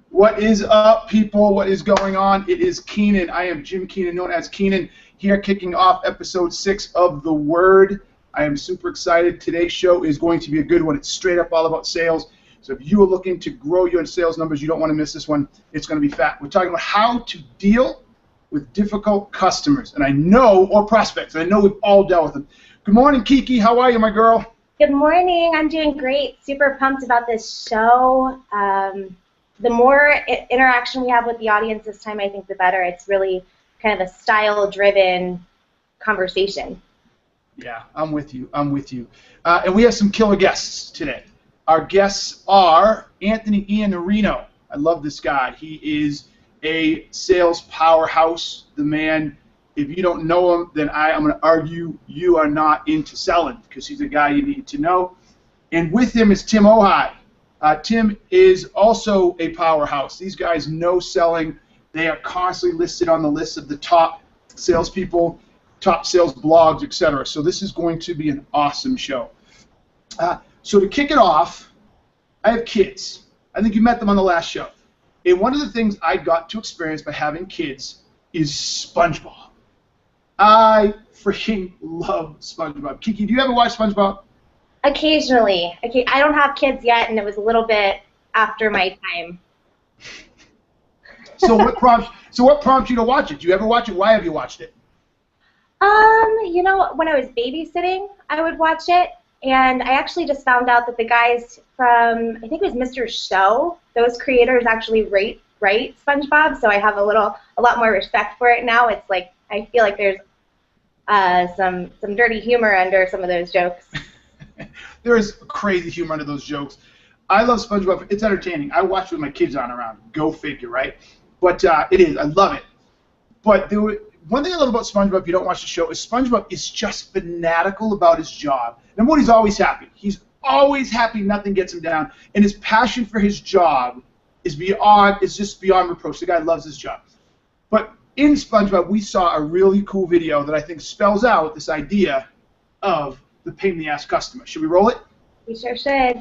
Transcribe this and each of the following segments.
What is up, people? What is going on? It is Keenan. I am Jim Keenan, known as Keenan, here kicking off episode 6 of The Word. I am super excited. Today's show is going to be a good one. It's straight up all about sales. So if you are looking to grow your sales numbers, you don't want to miss this one. It's going to be fat. We're talking about how to deal with difficult customers. And I know, or prospects, and I know we've all dealt with them. Good morning, Kiki. How are you, my girl? Good morning. I'm doing great. Super pumped about this show. The more interaction we have with the audience this time, I think the better. It's really kind of a style-driven conversation. Yeah, I'm with you. I'm with you. And we have some killer guests today. Our guests are Anthony Iannarino. I love this guy. He is a sales powerhouse. The man, if you don't know him, then I'm going to argue you are not into selling, because he's a guy you need to know. And with him is Tim Ohai. Tim is also a powerhouse. These guys know selling. They are constantly listed on the list of the top salespeople, top sales blogs, etc. So this is going to be an awesome show. So to kick it off, I have kids. I think you met them on the last show. And one of the things I got to experience by having kids is SpongeBob. I freaking love SpongeBob. Kiki, do you ever watch SpongeBob? Occasionally. I don't have kids yet, and it was a little bit after my time. So what prompts you to watch it? Do you ever watch it? Why have you watched it? You know, when I was babysitting, I would watch it, and I actually just found out that the guys from, I think it was Mr. Show, those creators actually write SpongeBob, so I have a lot more respect for it now. It's like, I feel like there's some dirty humor under some of those jokes. There is crazy humor under those jokes. I love SpongeBob. It's entertaining. I watch it with my kids on around. Go figure, right? But it is. I love it. But one thing I love about SpongeBob, if you don't watch the show, is SpongeBob is just fanatical about his job. Number one, he's always happy. He's always happy. Nothing gets him down. And his passion for his job is just beyond reproach. The guy loves his job. But in SpongeBob, we saw a really cool video that I think spells out this idea of the pain-in-the-ass customer. Should we roll it? We sure should.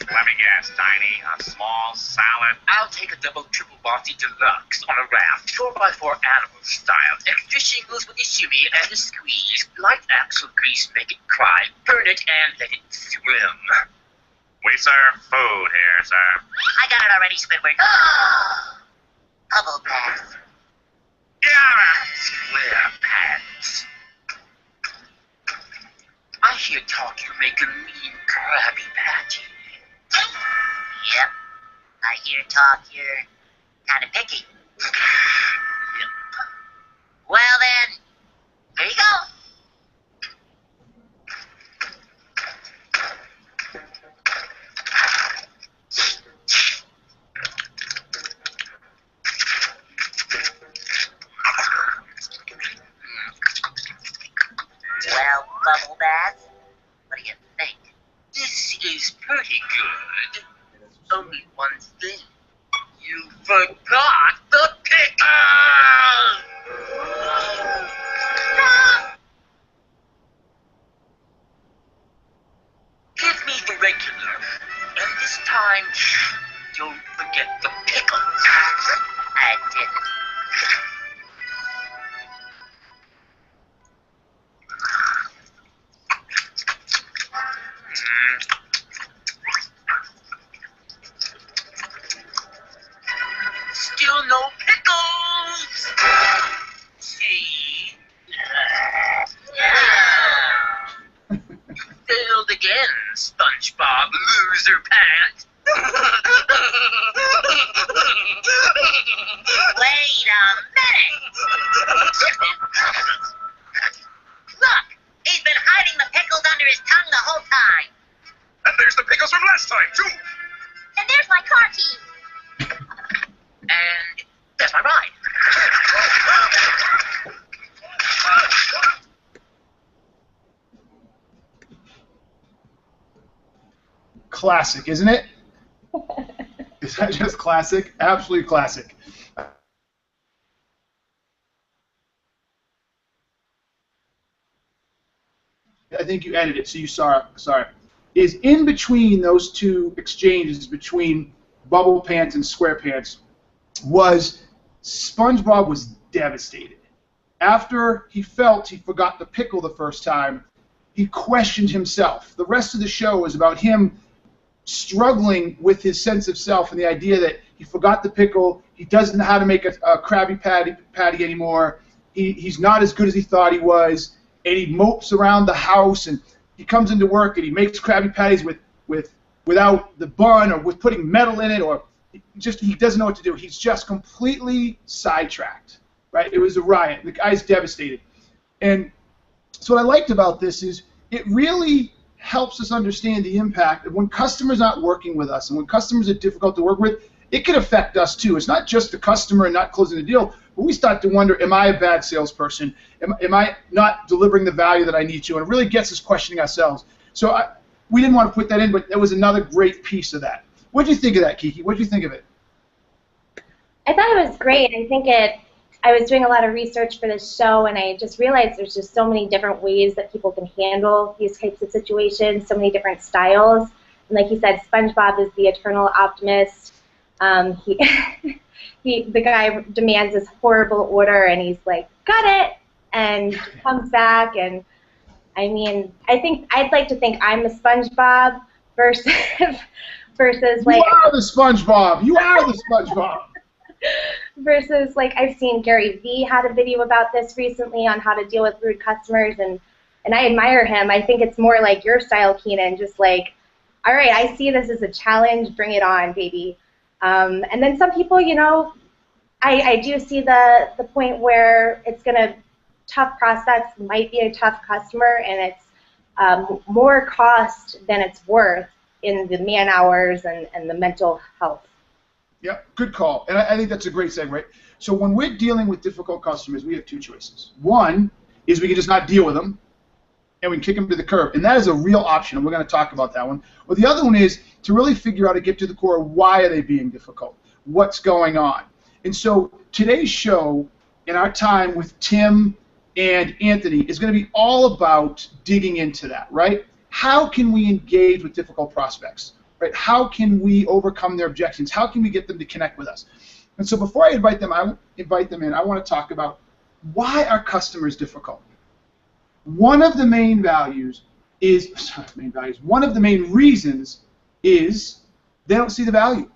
Let me guess, Tiny, a small salad? I'll take a double triple bossy deluxe on a raft, 4x4 animal style. Extra shingles with the shimmy and the squeeze. Light axle grease, make it cry. Burn it and let it swim. We serve food here, sir. I got it already, Squidward. Bubble bath. Square pants. I hear talk you make a mean Krabby Patty. Yep. I hear talk you're kind of picky. Yep. Well then, there you go. Well, Bubble Bath, what do you think? This is pretty good. Only one thing. You forgot the pickle! Give me the regular. And this time, don't forget the pickles. I didn't. Still no pickles! See? You failed again, SpongeBob loser pants. Wait a minute! Look! He's been hiding the pickles under his tongue the whole time. And there's the pickles from last time, too! And there's my car key. And there's my ride. Classic, isn't it? Is that just classic? Absolutely classic. I think you edited it, so you saw it. Sorry. Is in between those two exchanges between Bubble Pants and SquarePants was SpongeBob was devastated. After he felt he forgot the pickle the first time, he questioned himself. The rest of the show was about him struggling with his sense of self and the idea that he forgot the pickle, he doesn't know how to make a Krabby Patty anymore, he's not as good as he thought he was, and he mopes around the house, and he comes into work and he makes Krabby Patties without the bun or with putting metal in it, or he doesn't know what to do. He's just completely sidetracked, right? It was a riot. The guy's devastated. And so what I liked about this is it really helps us understand the impact of when customers aren't working with us and when customers are difficult to work with. It can affect us too. It's not just the customer and not closing the deal, but we start to wonder, am I a bad salesperson? Am I not delivering the value that I need to? And it really gets us questioning ourselves. So we didn't want to put that in, but that was another great piece of that. What did you think of that, Kiki? What did you think of it? I thought it was great. I was doing a lot of research for this show, and I just realized there's just so many different ways that people can handle these types of situations, so many different styles. And like you said, SpongeBob is the eternal optimist. The guy demands this horrible order, and he's like, got it, and comes back. And I mean, I'd like to think I'm the SpongeBob versus like. You are the SpongeBob. You are the SpongeBob. Versus, like, I've seen Gary Vee had a video about this recently on how to deal with rude customers, and I admire him. I think it's more like your style, Keenan, just like, all right, I see this as a challenge, bring it on, baby. And then some people, you know, I do see the point where it's going to, tough prospects might be a tough customer, and it's more cost than it's worth in the man hours and the mental health. Yeah, good call. And I think that's a great segue. So when we're dealing with difficult customers, we have two choices. One is we can just not deal with them, and we can kick them to the curb. And that is a real option, and we're going to talk about that one. Or the other one is to really figure out and get to the core of why are they being difficult? What's going on? And so today's show, in our time with Tim and Anthony, is going to be all about digging into that, right? How can we engage with difficult prospects? Right? How can we overcome their objections? How can we get them to connect with us? And so before I invite them in, I want to talk about why are customers difficult? One of the main one of the main reasons is they don't see the value.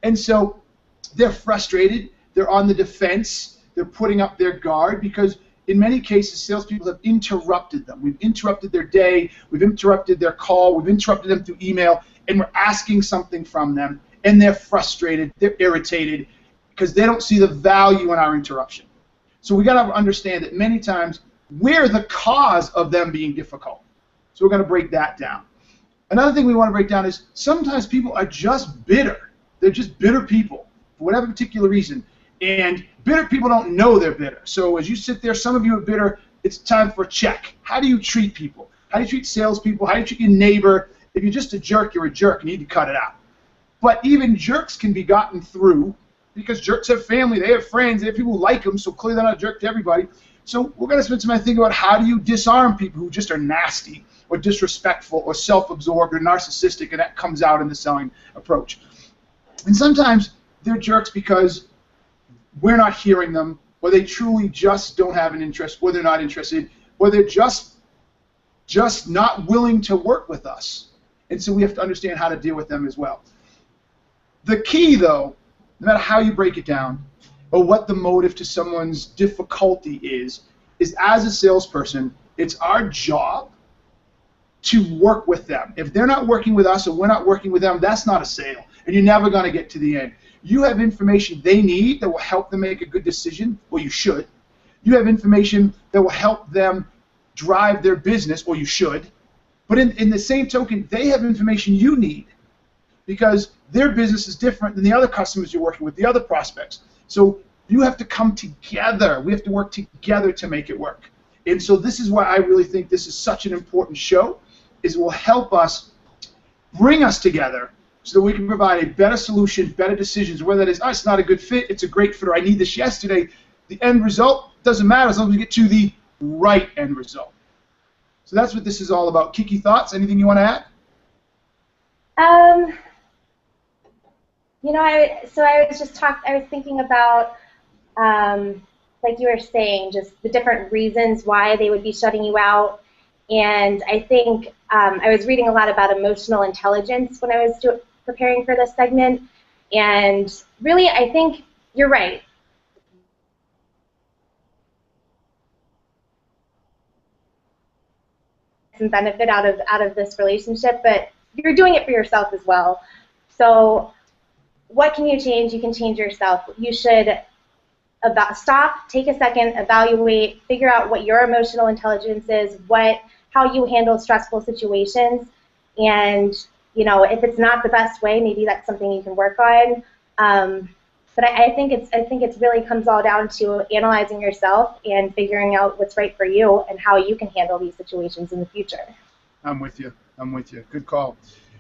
And so they're frustrated, they're on the defense, they're putting up their guard because in many cases salespeople have interrupted them. We've interrupted their day, we've interrupted their call, we've interrupted them through email, and we're asking something from them, and they're frustrated, they're irritated, because they don't see the value in our interruption. So we got to understand that many times we're the cause of them being difficult. So we're going to break that down. Another thing we want to break down is sometimes people are just bitter. They're just bitter people for whatever particular reason, and bitter people don't know they're bitter. So as you sit there, some of you are bitter, it's time for a check. How do you treat people? How do you treat salespeople? How do you treat your neighbor? If you're just a jerk, you're a jerk. You need to cut it out. But even jerks can be gotten through because jerks have family, they have friends, they have people who like them, so clearly they're not a jerk to everybody. So we're going to spend some time thinking about how do you disarm people who just are nasty or disrespectful or self-absorbed or narcissistic, and that comes out in the selling approach. And sometimes they're jerks because we're not hearing them, or they truly just don't have an interest, or they're not interested, or they're just not willing to work with us. And so we have to understand how to deal with them as well. The key, though, no matter how you break it down or what the motive to someone's difficulty is as a salesperson, it's our job to work with them. If they're not working with us or we're not working with them, that's not a sale, and you're never going to get to the end. You have information they need that will help them make a good decision, or you should. You have information that will help them drive their business, or you should. But in the same token, they have information you need because their business is different than the other customers you're working with, the other prospects. So you have to come together. We have to work together to make it work. And so this is why I really think this is such an important show, is it will help us bring us together so that we can provide a better solution, better decisions, whether that is, oh, it's not a good fit, it's a great fit, or I need this yesterday. The end result doesn't matter as long as we get to the right end result. So that's what this is all about. Kiki, thoughts? Anything you want to add? You know, I was thinking about, like you were saying, just the different reasons why they would be shutting you out. And I think I was reading a lot about emotional intelligence when I was preparing for this segment. And really, I think you're right. Some benefit out of this relationship, but you're doing it for yourself as well. So what can you change? You can change yourself. You should stop, take a second, evaluate, figure out what your emotional intelligence is, how you handle stressful situations, and you know, if it's not the best way, maybe that's something you can work on. But I think it's really comes all down to analyzing yourself and figuring out what's right for you and how you can handle these situations in the future. I'm with you. Good call.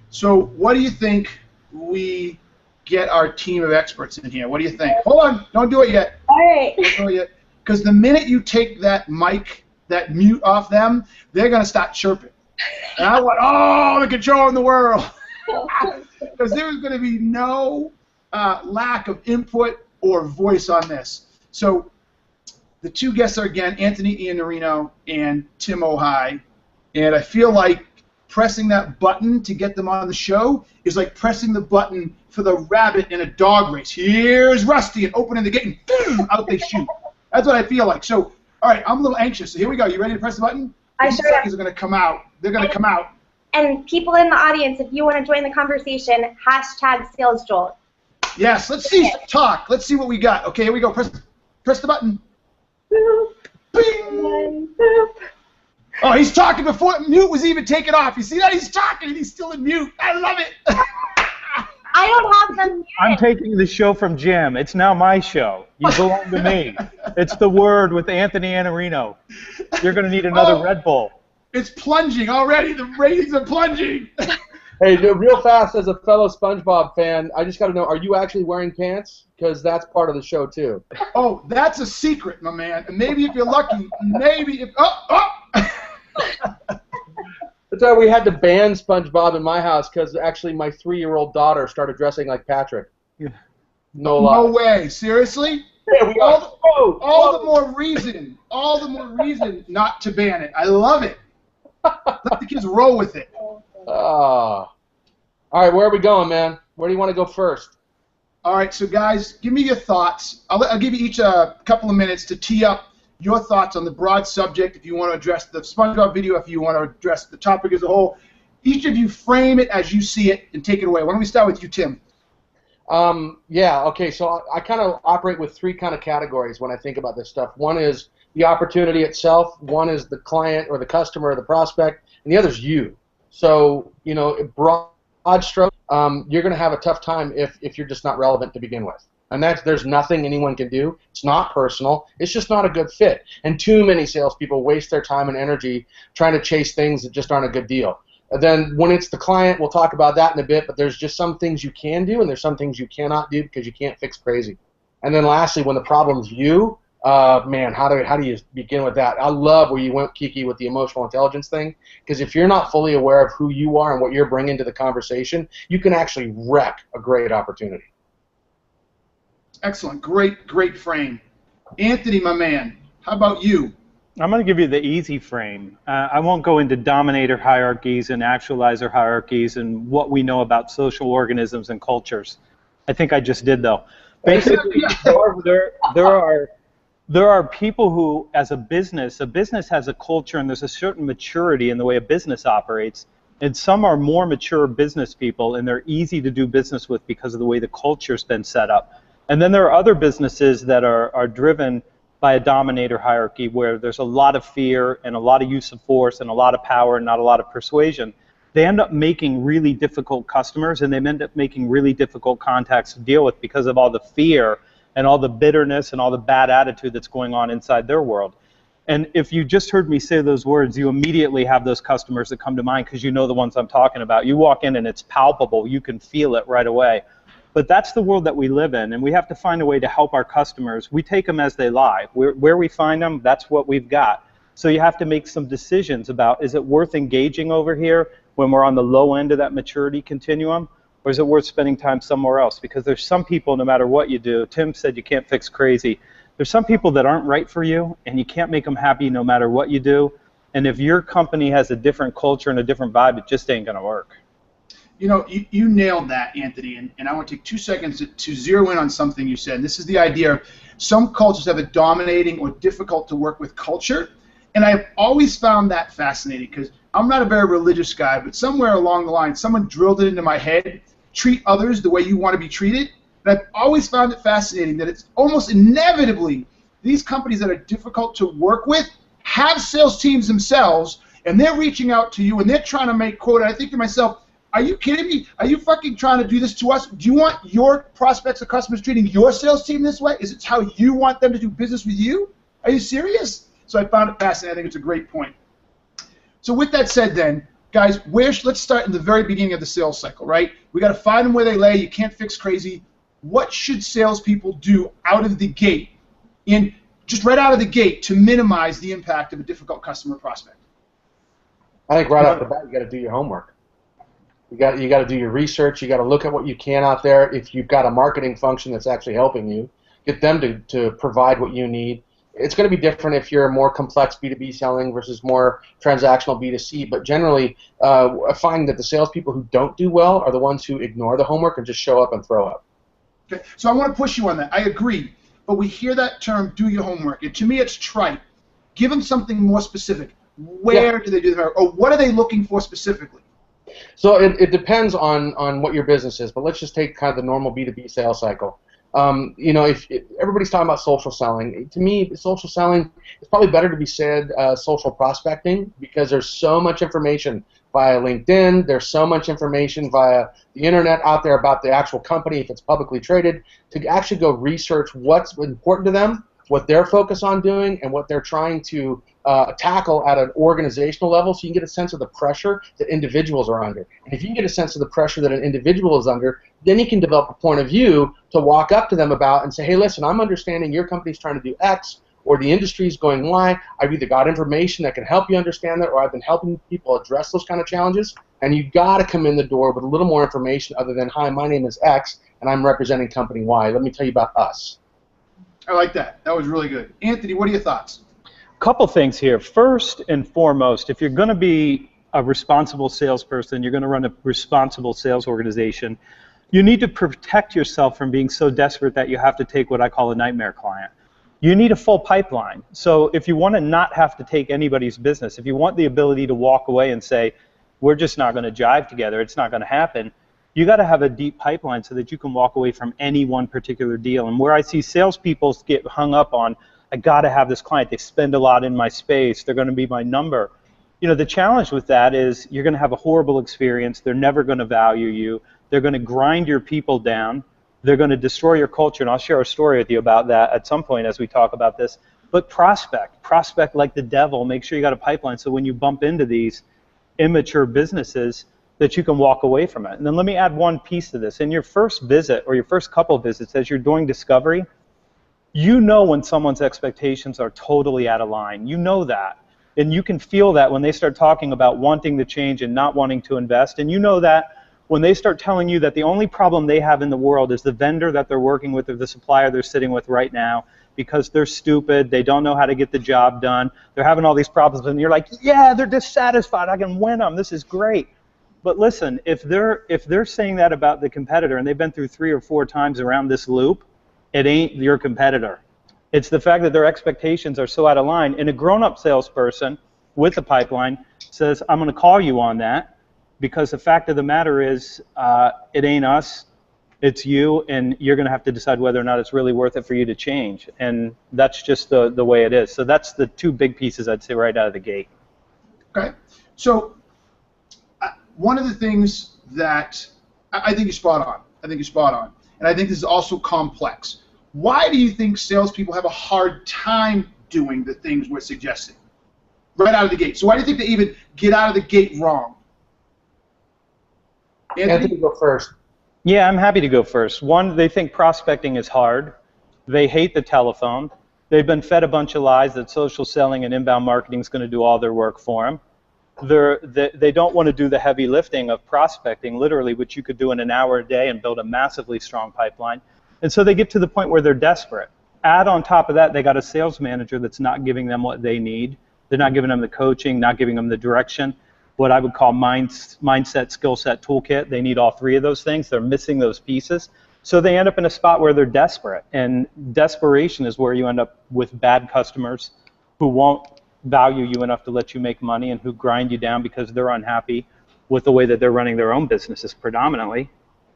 So what do you think we get our team of experts in here? What do you think? Hold on. Don't do it yet. All right. Don't do it yet. Because the minute you take that mic, that mute off them, they're going to start chirping. And I want all the control in the world. Because there's going to be no lack of input or voice on this. So the two guests are, again, Anthony Iannarino and Tim Ohai. And I feel like pressing that button to get them on the show is like pressing the button for the rabbit in a dog race. Here's Rusty, and opening the gate, and boom, out they shoot. That's what I feel like. So, all right, I'm a little anxious. So here we go. You ready to press the button? I These sure am. seconds are going to come out. They're going to come out. And people in the audience, if you want to join the conversation, #SalesJolt. Yes, let's see some talk. Let's see what we got. Okay, here we go. Press the button. Boop. Bing. And boop. Oh, he's talking before mute was even taken off. You see that? He's talking and he's still in mute. I love it. I don't have them muted. I'm taking the show from Jim. It's now my show. You belong to me. It's The Word with Anthony Iannarino. You're going to need another Red Bull. It's plunging already. The ratings are plunging. Hey, real fast, as a fellow SpongeBob fan, I just got to know, are you actually wearing pants? Because that's part of the show, too. Oh, that's a secret, my man. And maybe if you're lucky, maybe if... That's why we had to ban SpongeBob in my house, because actually my 3-year-old daughter started dressing like Patrick. No lie. No way. Seriously? Yeah, we all the more reason not to ban it. I love it. Let the kids roll with it. All right, where are we going, man? Where do you want to go first? All right, so guys, give me your thoughts. I'll give you each a couple of minutes to tee up your thoughts on the broad subject. If you want to address the SpongeBob video, if you want to address the topic as a whole, each of you frame it as you see it and take it away. Why don't we start with you, Tim? Yeah, okay, so I kind of operate with 3 kind of categories when I think about this stuff. One is the opportunity itself, one is the client or the customer or the prospect, and the other is you. So, you know, broad stroke, you're going to have a tough time if you're just not relevant to begin with. And there's nothing anyone can do. It's not personal. It's just not a good fit. And too many salespeople waste their time and energy trying to chase things that just aren't a good deal. And then when it's the client, we'll talk about that in a bit, but there's just some things you can do and there's some things you cannot do because you can't fix crazy. And then lastly, when the problem's you, man, how do you begin with that? I love where you went, Kiki, with the emotional intelligence thing, because if you're not fully aware of who you are and what you're bringing to the conversation, you can actually wreck a great opportunity. Excellent. Great frame. Anthony, my man, how about you? I'm going to give you the easy frame. I won't go into dominator hierarchies and actualizer hierarchies and what we know about social organisms and cultures. I think I just did, though. Basically, there are people who, as a business has a culture and there's a certain maturity in the way a business operates. And some are more mature business people, and they're easy to do business with because of the way the culture's been set up. And then there are other businesses that are driven by a dominator hierarchy where there's a lot of fear and a lot of use of force and a lot of power and not a lot of persuasion. They end up making really difficult customers, and they end up making really difficult contacts to deal with because of all the fear and all the bitterness and all the bad attitude that's going on inside their world. And if you just heard me say those words, you immediately have those customers that come to mind because you know the ones I'm talking about. You walk in and it's palpable. You can feel it right away. But that's the world that we live in, and we have to find a way to help our customers. We take them as they lie. Where we find them, that's what we've got. So you have to make some decisions about, is it worth engaging over here when we're on the low end of that maturity continuum, or is it worth spending time somewhere else? Because there's some people, no matter what you do, Tim said you can't fix crazy. There's some people that aren't right for you, and you can't make them happy no matter what you do. And if your company has a different culture and a different vibe, it just ain't going to work. You know, you nailed that, Anthony, and I want to take 2 seconds to zero in on something you said. This is the idea of some cultures have a dominating or difficult to work with culture, and I've always found that fascinating because I'm not a very religious guy, but somewhere along the line, someone drilled it into my head, treat others the way you want to be treated, and I've always found it fascinating that it's almost inevitably these companies that are difficult to work with have sales teams themselves, and they're reaching out to you, and they're trying to make quota. I think to myself, are you kidding me? Are you fucking trying to do this to us? Do you want your prospects or customers treating your sales team this way? Is it how you want them to do business with you? Are you serious? So I found it fascinating. I think it's a great point. So with that said then, guys, let's start in the very beginning of the sales cycle, right? We got to find them where they lay. You can't fix crazy. What should salespeople do out of the gate, just right out of the gate, to minimize the impact of a difficult customer prospect? I think right off the bat, you got to do your homework. You got to do your research. You got to look at what you can out there. If you've got a marketing function that's actually helping you, get them to provide what you need. It's going to be different if you're more complex B2B selling versus more transactional B2C. But generally, I find that the salespeople who don't do well are the ones who ignore the homework and just show up and throw up. Okay. So I want to push you on that. I agree. But we hear that term, do your homework. And to me, it's trite. Give them something more specific. Where do they do the homework? Or what are they looking for specifically? So it depends on what your business is, but let's just take kind of the normal B2B sales cycle. If everybody's talking about social selling, to me, social selling is probably better to be said social prospecting, because there's so much information via LinkedIn, there's so much information via the internet out there about the actual company, if it's publicly traded, to actually go research what's important to them, what they're focused on doing, and what they're trying to tackle at an organizational level, so you can get a sense of the pressure that individuals are under. And if you can get a sense of the pressure that an individual is under, then you can develop a point of view to walk up to them about and say, hey, listen, I'm understanding your company's trying to do X, or the industry is going Y. I've either got information that can help you understand that, or I've been helping people address those kind of challenges, and you've got to come in the door with a little more information other than, hi, my name is X, and I'm representing company Y. Let me tell you about us. I like that. That was really good. Anthony, what are your thoughts? Couple things here. First and foremost, if you're going to be a responsible salesperson, you're going to run a responsible sales organization, you need to protect yourself from being so desperate that you have to take what I call a nightmare client. You need a full pipeline. So if you want to not have to take anybody's business, if you want the ability to walk away and say, we're just not going to jive together, it's not going to happen, you got to have a deep pipeline so that you can walk away from any one particular deal. And where I see salespeople get hung up on, I got to have this client, they spend a lot in my space, they're going to be my number. You know, the challenge with that is you're going to have a horrible experience, they're never going to value you, they're going to grind your people down, they're going to destroy your culture, and I'll share a story with you about that at some point as we talk about this. But prospect like the devil, make sure you got a pipeline so when you bump into these immature businesses that you can walk away from it. And then let me add one piece to this. In your first visit or your first couple of visits as you're doing discovery, you know when someone's expectations are totally out of line. You know that. And you can feel that when they start talking about wanting to change and not wanting to invest. And you know that when they start telling you that the only problem they have in the world is the vendor that they're working with or the supplier they're sitting with right now because they're stupid, they don't know how to get the job done, they're having all these problems, and you're like, yeah, they're dissatisfied, I can win them, this is great. But listen, if they're saying that about the competitor and they've been through 3 or 4 times around this loop, it ain't your competitor. It's the fact that their expectations are so out of line. And a grown-up salesperson with a pipeline says, I'm going to call you on that because the fact of the matter is it ain't us, it's you, and you're going to have to decide whether or not it's really worth it for you to change. And that's just the way it is. So that's the 2 big pieces I'd say right out of the gate. Okay. So one of the things that I think you're spot on. And I think this is also complex. Why do you think salespeople have a hard time doing the things we're suggesting right out of the gate? So why do you think they even get out of the gate wrong? Anthony, go first. Yeah, I'm happy to go first. One, they think prospecting is hard. They hate the telephone. They've been fed a bunch of lies that social selling and inbound marketing is going to do all their work for them. They don't want to do the heavy lifting of prospecting, literally, which you could do in an hour a day and build a massively strong pipeline. And so they get to the point where they're desperate. Add on top of that, they got a sales manager that's not giving them what they need. They're not giving them the coaching, not giving them the direction, what I would call mindset, skill set, toolkit. They need all three of those things. They're missing those pieces. So they end up in a spot where they're desperate. And desperation is where you end up with bad customers who won't value you enough to let you make money and who grind you down because they're unhappy with the way that they're running their own businesses predominantly.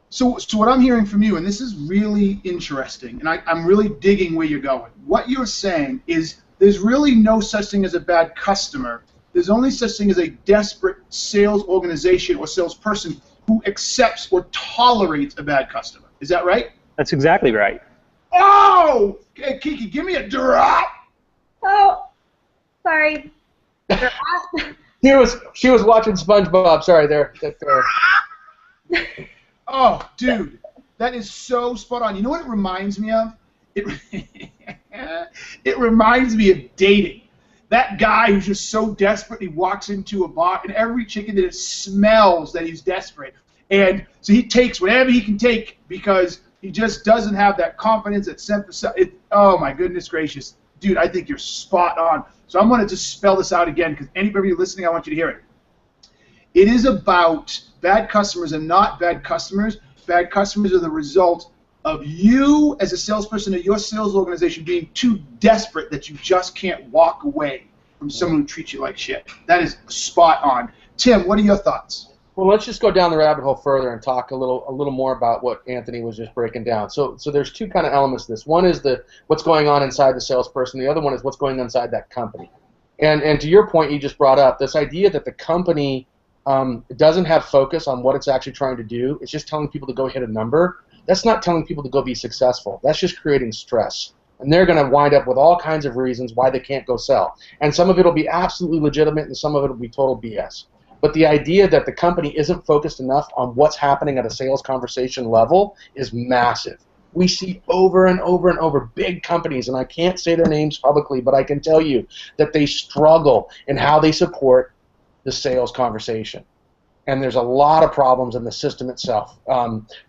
So what I'm hearing from you, and this is really interesting, and I'm really digging where you're going. What you're saying is there's really no such thing as a bad customer. There's only such thing as a desperate sales organization or salesperson who accepts or tolerates a bad customer. Is that right? That's exactly right. Oh! Hey, Kiki, give me a drop! Oh, sorry. She was watching SpongeBob. Sorry, there. Oh, dude, that is so spot on. You know what it reminds me of? It reminds me of dating. That guy who's just so desperate, he walks into a bar, and every chick in it smells that he's desperate. And so he takes whatever he can take because he just doesn't have that confidence, that sense of oh, my goodness gracious. Dude, I think you're spot on. So I'm going to just spell this out again because anybody listening, I want you to hear it. It is about bad customers and not bad customers. Bad customers are the result of you as a salesperson or your sales organization being too desperate that you just can't walk away from someone who treats you like shit. That is spot on. Tim, what are your thoughts? Well, let's just go down the rabbit hole further and talk a little more about what Anthony was just breaking down. So there's two kind of elements to this. One is what's going on inside the salesperson. The other one is what's going on inside that company. And to your point you just brought up, this idea that the company doesn't have focus on what it's actually trying to do. It's just telling people to go hit a number. That's not telling people to go be successful. That's just creating stress. And they're going to wind up with all kinds of reasons why they can't go sell. And some of it will be absolutely legitimate and some of it will be total BS. But the idea that the company isn't focused enough on what's happening at a sales conversation level is massive. We see over and over and over big companies, and I can't say their names publicly, but I can tell you that they struggle in how they support the sales conversation. And there's a lot of problems in the system itself.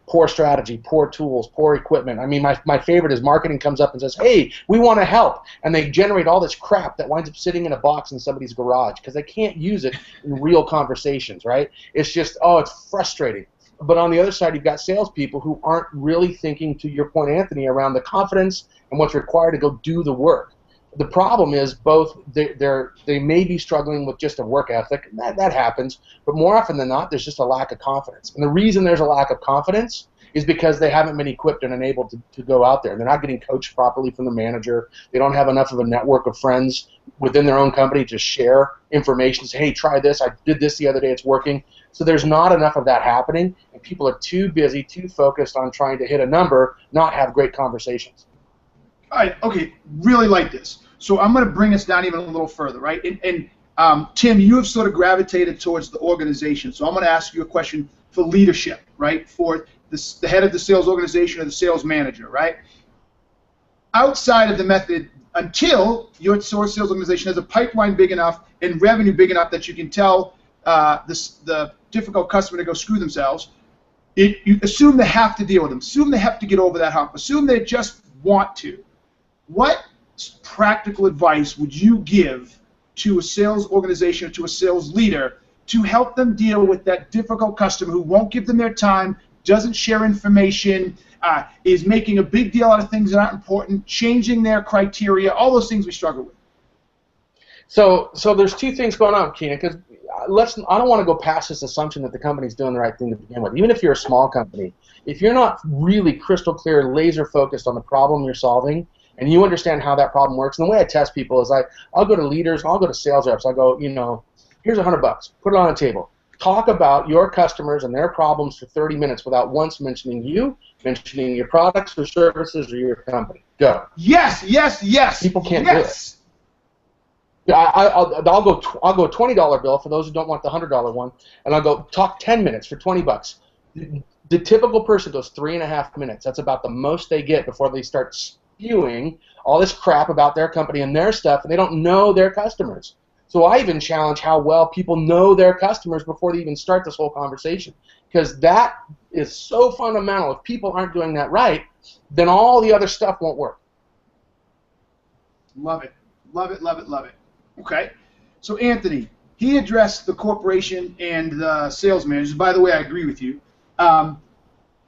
Poor strategy, poor tools, poor equipment. I mean, my favorite is marketing comes up and says, hey, we want to help. And they generate all this crap that winds up sitting in a box in somebody's garage because they can't use it in real conversations, right? It's just, it's frustrating. But on the other side, you've got salespeople who aren't really thinking, to your point, Anthony, around the confidence and what's required to go do the work. The problem is both they may be struggling with just a work ethic, and that happens, but more often than not, there's just a lack of confidence. And the reason there's a lack of confidence is because they haven't been equipped and enabled to go out there. They're not getting coached properly from the manager. They don't have enough of a network of friends within their own company to share information, say, hey, try this, I did this the other day, it's working. So there's not enough of that happening, and people are too busy, too focused on trying to hit a number, not have great conversations. All right, okay, really like this. So I'm going to bring us down even a little further, right? And Tim, you have sort of gravitated towards the organization. So I'm going to ask you a question for leadership, right? For the head of the sales organization or the sales manager, right? Outside of the method, until your sales organization has a pipeline big enough and revenue big enough that you can tell the difficult customer to go screw themselves, you assume they have to deal with them. Assume they have to get over that hump. Assume they just want to. What practical advice would you give to a sales organization or to a sales leader to help them deal with that difficult customer who won't give them their time, doesn't share information, is making a big deal out of things that aren't important, changing their criteria, all those things we struggle with? So there's two things going on, Keenan, because I don't want to go past this assumption that the company's doing the right thing to begin with. Even if you're a small company, if you're not really crystal clear, laser focused on the problem you're solving, and you understand how that problem works. And the way I test people is I'll go to leaders, I'll go to sales reps, I'll go, here's $100, put it on the table. Talk about your customers and their problems for 30 minutes without once mentioning you, mentioning your products or services or your company. Go. Yes, yes, yes. People can't do it. I'll go a $20 bill for those who don't want the $100 one, and I'll go talk 10 minutes for $20. The typical person goes 3.5 minutes. That's about the most they get before they start spewing all this crap about their company and their stuff, and they don't know their customers. So I even challenge how well people know their customers before they even start this whole conversation, because that is so fundamental. If people aren't doing that right, then all the other stuff won't work. Love it. Love it, love it, love it. Okay. So Anthony, he addressed the corporation and the sales managers. By the way, I agree with you.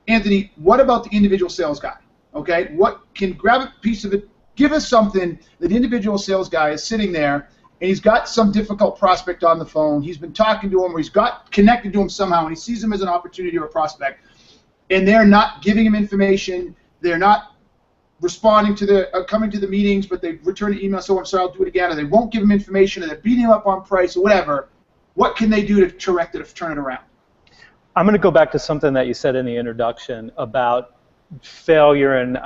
Anthony, what about the individual sales guy? Okay, what can grab a piece of it, give us something that the individual sales guy is sitting there and he's got some difficult prospect on the phone. He's been talking to him or he's got connected to him somehow and he sees him as an opportunity or a prospect, and they're not giving him information, they're not responding to the coming to the meetings, but they return an email, so I'm sorry, I'll do it again, or they won't give him information, or they're beating him up on price, or whatever. What can they do to correct it, or turn it around? I'm going to go back to something that you said in the introduction about failure, and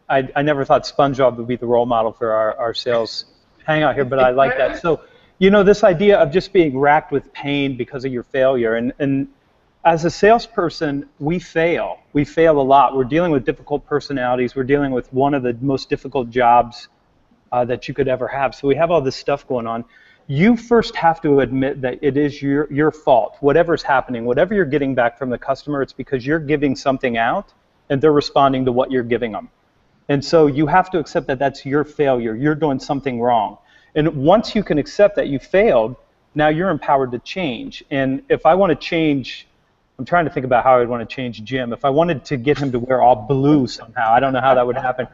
I never thought SpongeBob would be the role model for our sales hangout here, but I like that. So, you know, this idea of just being racked with pain because of your failure, and as a salesperson, we fail. We fail a lot. We're dealing with difficult personalities. We're dealing with one of the most difficult jobs that you could ever have. So we have all this stuff going on. You first have to admit that it is your fault. Whatever's happening, whatever you're getting back from the customer, it's because you're giving something out and they're responding to what you're giving them. And so you have to accept that that's your failure. You're doing something wrong. And once you can accept that you failed, now you're empowered to change. And if I want to change, I'm trying to think about how I'd want to change Jim. If I wanted to get him to wear all blue somehow, I don't know how that would happen.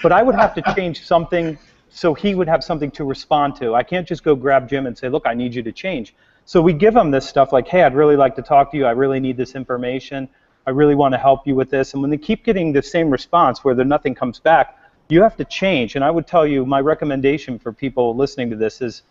But I would have to change something so he would have something to respond to. I can't just go grab Jim and say, look, I need you to change. So we give him this stuff like, hey, I'd really like to talk to you. I really need this information. I really want to help you with this. And when they keep getting the same response where nothing comes back, you have to change. And I would tell you, my recommendation for people listening to this is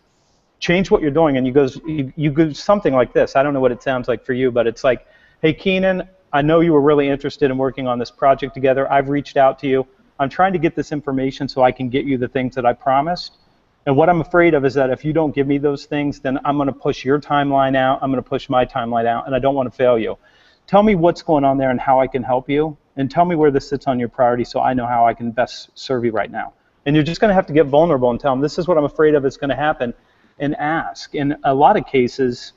change what you're doing. And you go something like this. I don't know what it sounds like for you, but it's like, hey, Keenan, I know you were really interested in working on this project together. I've reached out to you. I'm trying to get this information so I can get you the things that I promised. And what I'm afraid of is that if you don't give me those things, then I'm going to push your timeline out. I'm going to push my timeline out, and I don't want to fail you. Tell me what's going on there and how I can help you, and tell me where this sits on your priority so I know how I can best serve you right now. And you're just going to have to get vulnerable and tell them, this is what I'm afraid of is going to happen, and ask. In a lot of cases,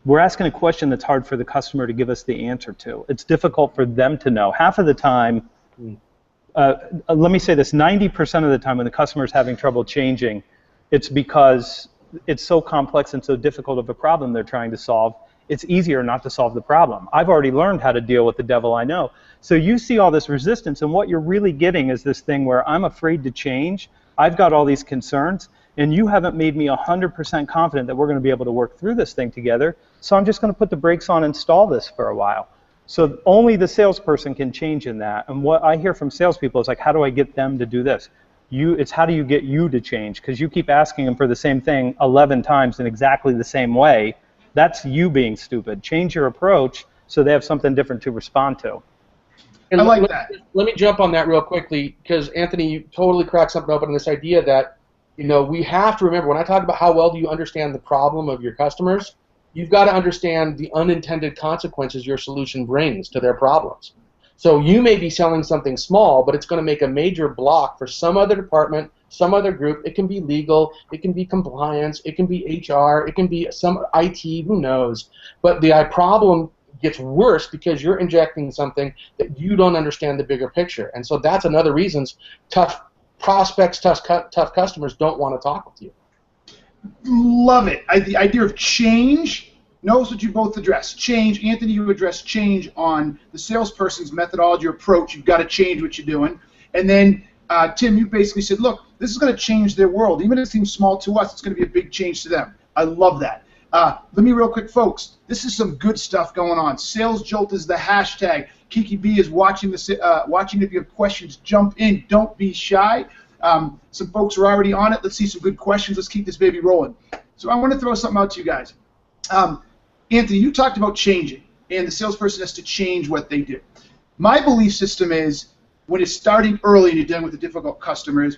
we're asking a question that's hard for the customer to give us the answer to. It's difficult for them to know. Half of the time, let me say this, 90% of the time when the customer is having trouble changing, it's because it's so complex and so difficult of a problem they're trying to solve. It's easier not to solve the problem. I've already learned how to deal with the devil I know. So you see all this resistance, and what you're really getting is this thing where I'm afraid to change. I've got all these concerns, and you haven't made me 100% confident that we're going to be able to work through this thing together, so I'm just going to put the brakes on and stall this for a while. So only the salesperson can change in that. And what I hear from salespeople is like, how do I get them to do this? It's how do you get you to change? Because you keep asking them for the same thing 11 times in exactly the same way. That's you being stupid. Change your approach so they have something different to respond to. And I like that. Let me jump on that real quickly, because Anthony, you totally cracked something open on this idea that, you know, we have to remember, when I talk about how well do you understand the problem of your customers, you've got to understand the unintended consequences your solution brings to their problems. So you may be selling something small, but it's going to make a major block for some other department, some other group. It can be legal, it can be compliance, it can be HR, it can be some IT, who knows. But the problem gets worse because you're injecting something that you don't understand the bigger picture. And so that's another reason tough prospects, tough customers don't want to talk with you. Love it. The idea of change, notice what you both addressed. Change. Anthony, you addressed change on the salesperson's methodology or approach. You've got to change what you're doing. And then, Tim, you basically said, look, this is going to change their world. Even if it seems small to us, it's going to be a big change to them. I love that. Let me real quick, folks. This is some good stuff going on. Sales Jolt is the hashtag. Kiki B is watching this. Watching. If you have questions, jump in. Don't be shy. Some folks are already on it. Let's see some good questions. Let's keep this baby rolling. So I want to throw something out to you guys. Anthony, you talked about changing, and the salesperson has to change what they do. My belief system is when it's starting early and you're dealing with the difficult customers,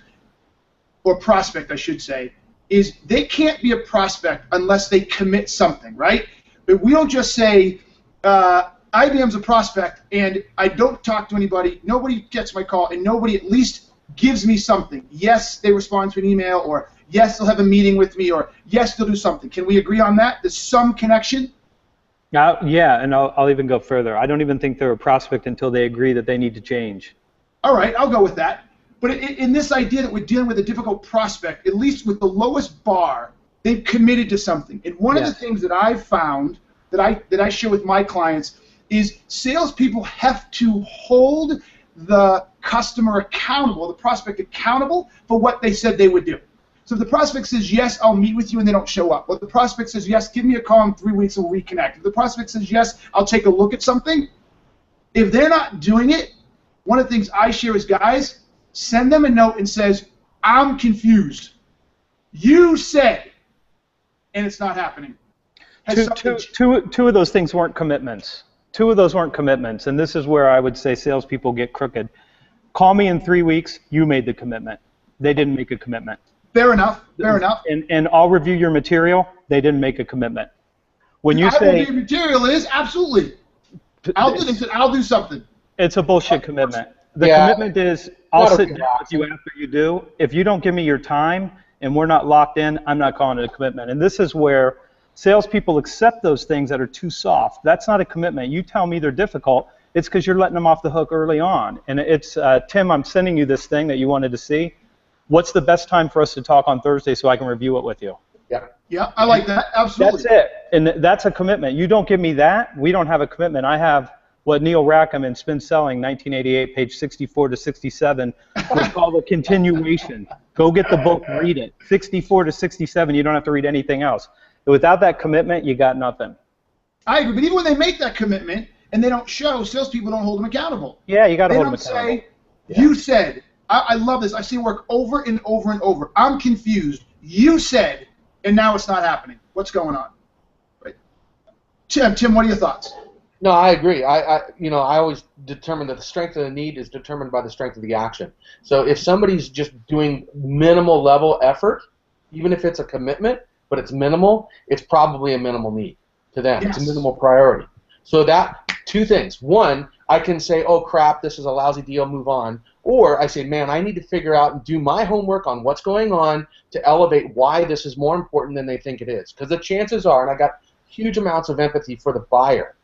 or prospect, I should say, is they can't be a prospect unless they commit something, right? But we don't just say, IBM's a prospect, and I don't talk to anybody, nobody gets my call, and nobody at least gives me something. Yes, they respond to an email, or yes, they'll have a meeting with me, or yes, they'll do something. Can we agree on that? There's some connection? Yeah, and I'll even go further. I don't even think they're a prospect until they agree that they need to change. All right, I'll go with that. But in this idea that we're dealing with a difficult prospect, at least with the lowest bar, they've committed to something. And one of the things that I've found that I share with my clients is salespeople have to hold the customer accountable, the prospect accountable for what they said they would do. So if the prospect says, yes, I'll meet with you, and they don't show up, or the prospect says, yes, give me a call in 3 weeks and we'll reconnect. If the prospect says, yes, I'll take a look at something, if they're not doing it, one of the things I share is, guys, send them a note and says, I'm confused. You said, and it's not happening. Two of those things weren't commitments. Two of those weren't commitments, and this is where I would say salespeople get crooked. Call me in 3 weeks, you made the commitment. They didn't make a commitment. Fair enough, fair enough. And I'll review your material, they didn't make a commitment. When you say your material is, absolutely. I'll do something. It's a bullshit commitment. The commitment is, I'll sit down with you after you do. If you don't give me your time and we're not locked in, I'm not calling it a commitment. And this is where salespeople accept those things that are too soft. That's not a commitment. You tell me they're difficult, it's because you're letting them off the hook early on. And it's, Tim, I'm sending you this thing that you wanted to see. What's the best time for us to talk on Thursday so I can review it with you? Yeah, I like that. Absolutely. That's it. And that's a commitment. You don't give me that, we don't have a commitment. I have what Neil Rackham in Spin Selling, 1988, page 64 to 67, would call the continuation. Go get the book, read it. 64 to 67, you don't have to read anything else. Without that commitment, you got nothing. I agree, but even when they make that commitment and they don't show, salespeople don't hold them accountable. Yeah, you got to hold them accountable. They don't say, you said. I love this. I see it work over and over and over. I'm confused. You said, and now it's not happening. What's going on? Right. Tim, what are your thoughts? No, I agree. I always determine that the strength of the need is determined by the strength of the action. So if somebody's just doing minimal level effort, even if it's a commitment, but it's minimal, it's probably a minimal need to them. Yes. It's a minimal priority. So that, two things. One, I can say, oh crap, this is a lousy deal, move on. Or I say, man, I need to figure out and do my homework on what's going on to elevate why this is more important than they think it is. Because the chances are, and I got huge amounts of empathy for the buyer.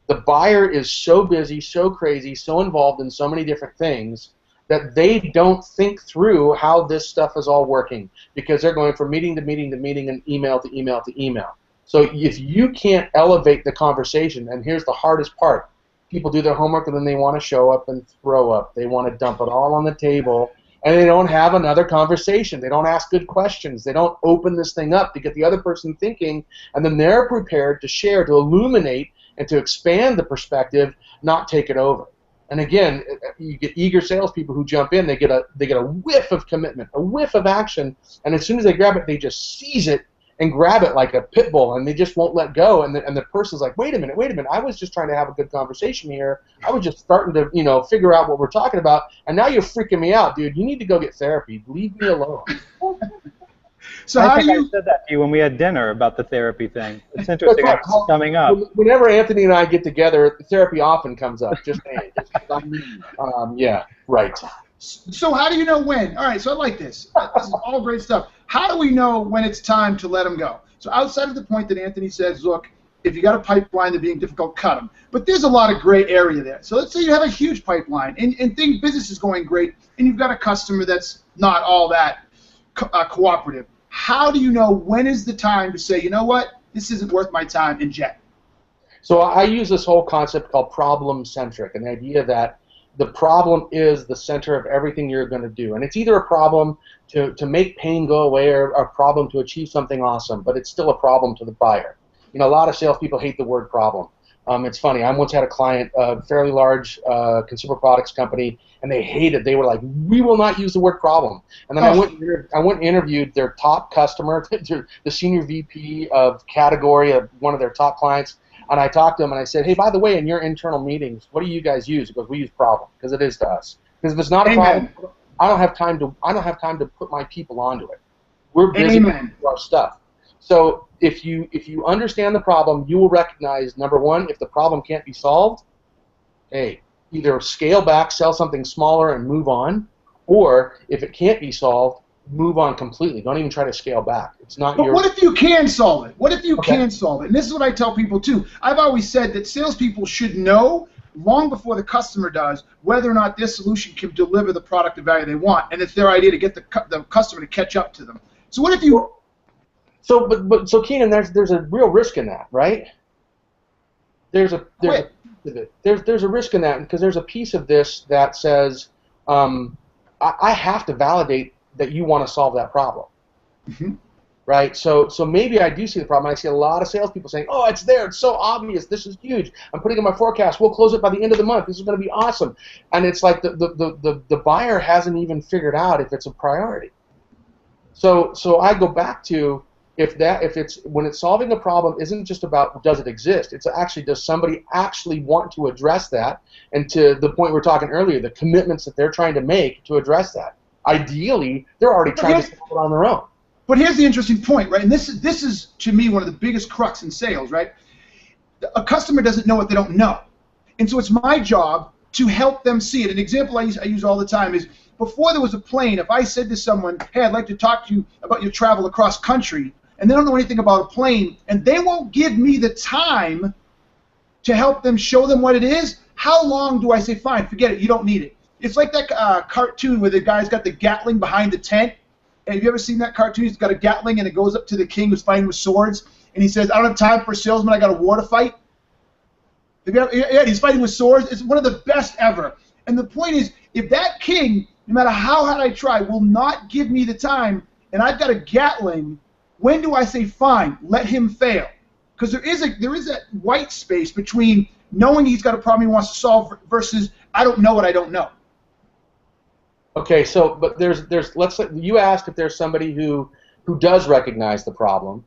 The buyer is so busy, so crazy, so involved in so many different things that they don't think through how this stuff is all working because they're going from meeting to meeting to meeting and email to email to email. So if you can't elevate the conversation, and here's the hardest part, people do their homework and then they want to show up and throw up. They want to dump it all on the table, and they don't have another conversation. They don't ask good questions. They don't open this thing up to get the other person thinking, and then they're prepared to share, to illuminate, and to expand the perspective, not take it over. And again, you get eager salespeople who jump in. They get a whiff of commitment, a whiff of action, and as soon as they grab it, they just seize it and grab it like a pit bull, and they just won't let go. And the person's like, wait a minute, I was just trying to have a good conversation here. I was just starting to, figure out what we're talking about, and now you're freaking me out, dude. You need to go get therapy. Leave me alone. So I said that to you when we had dinner about the therapy thing. It's interesting. It's coming up. Whenever Anthony and I get together, therapy often comes up. Just saying. Yeah, right. So how do you know when? All right, so I like this. This is all great stuff. How do we know when it's time to let them go? So outside of the point that Anthony says, look, if you got a pipeline, they're being difficult, cut them. But there's a lot of gray area there. So let's say you have a huge pipeline and business is going great, and you've got a customer that's not all that cooperative. How do you know when is the time to say, you know what, this isn't worth my time, and jet? So I use this whole concept called problem-centric, an idea that the problem is the center of everything you're going to do. And it's either a problem to make pain go away or a problem to achieve something awesome, but it's still a problem to the buyer. A lot of salespeople hate the word problem. It's funny. I once had a client, a fairly large consumer products company, and they hated. They were like, "We will not use the word problem." And then I went and interviewed their top customer, the senior VP of category of one of their top clients, and I talked to him and I said, "Hey, by the way, in your internal meetings, what do you guys use?" He goes, "We use problem because it is to us. Because if it's not a problem, I don't have time to put my people onto it. We're busy with our stuff." So if you understand the problem, you will recognize, number one, if the problem can't be solved, hey, either scale back, sell something smaller, and move on, Or if it can't be solved, move on completely. Don't even try to scale back. It's not But your. what if you can solve it? What if you Okay. can solve it? And this is what I tell people too. I've always said that salespeople should know long before the customer does whether or not their solution can deliver the product or value they want, and it's their idea to get the customer to catch up to them. So what if you? So Keenan, there's a real risk in that, right? There's a risk in that because there's a piece of this that says I have to validate that you want to solve that problem. Mm-hmm. Right? So maybe I do see the problem. I see a lot of salespeople saying, "Oh, it's there. It's so obvious. This is huge. I'm putting in my forecast. We'll close it by the end of the month. This is going to be awesome." And it's like the buyer hasn't even figured out if it's a priority. So I go back to if it's when it's solving a problem isn't just about does it exist. It's actually does somebody actually want to address that, and to the point we were talking earlier, the commitments that they're trying to make to address that. Ideally, they're already trying to solve it on their own. But here's the interesting point, right? And this is to me one of the biggest crux in sales, right? A customer doesn't know what they don't know, and so it's my job to help them see it. An example I use all the time is before there was a plane. If I said to someone, "Hey, I'd like to talk to you about your travel across country," and they don't know anything about a plane, and they won't give me the time to help them show them what it is, how long do I say, "Fine, forget it, you don't need it"? It's like that cartoon where the guy's got the Gatling behind the tent. Have you ever seen that cartoon? He's got a Gatling, and it goes up to the king who's fighting with swords, and he says, "I don't have time for a salesman, I got a war to fight." Yeah, he's fighting with swords. It's one of the best ever. And the point is, if that king, no matter how hard I try, will not give me the time, and I've got a Gatling, when do I say, "Fine, let him fail"? Because there is that white space between knowing he's got a problem he wants to solve versus I don't know what I don't know. Okay, so but there's let's say you asked if there's somebody who does recognize the problem,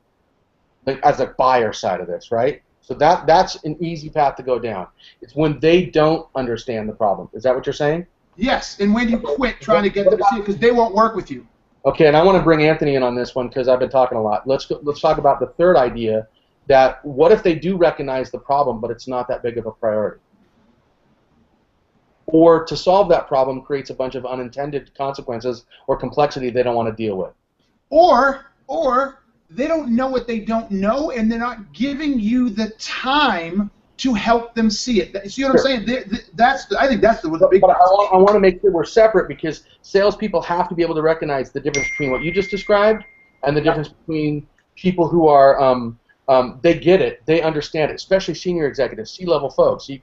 like as a buyer side of this, right? So that's an easy path to go down. It's when they don't understand the problem. Is that what you're saying? Yes, and when you quit trying to get them to see it because they won't work with you. Okay, and I want to bring Anthony in on this one because I've been talking a lot. Let's talk about the third idea. That what if they do recognize the problem, but it's not that big of a priority? Or to solve that problem creates a bunch of unintended consequences or complexity they don't want to deal with. Or they don't know what they don't know, and they're not giving you the time to help them see it. You see what I'm saying? I think that's the big. But I want to make sure we're separate because salespeople have to be able to recognize the difference between what you just described and the difference between people who are they get it, they understand it, especially senior executives, C-level folks. You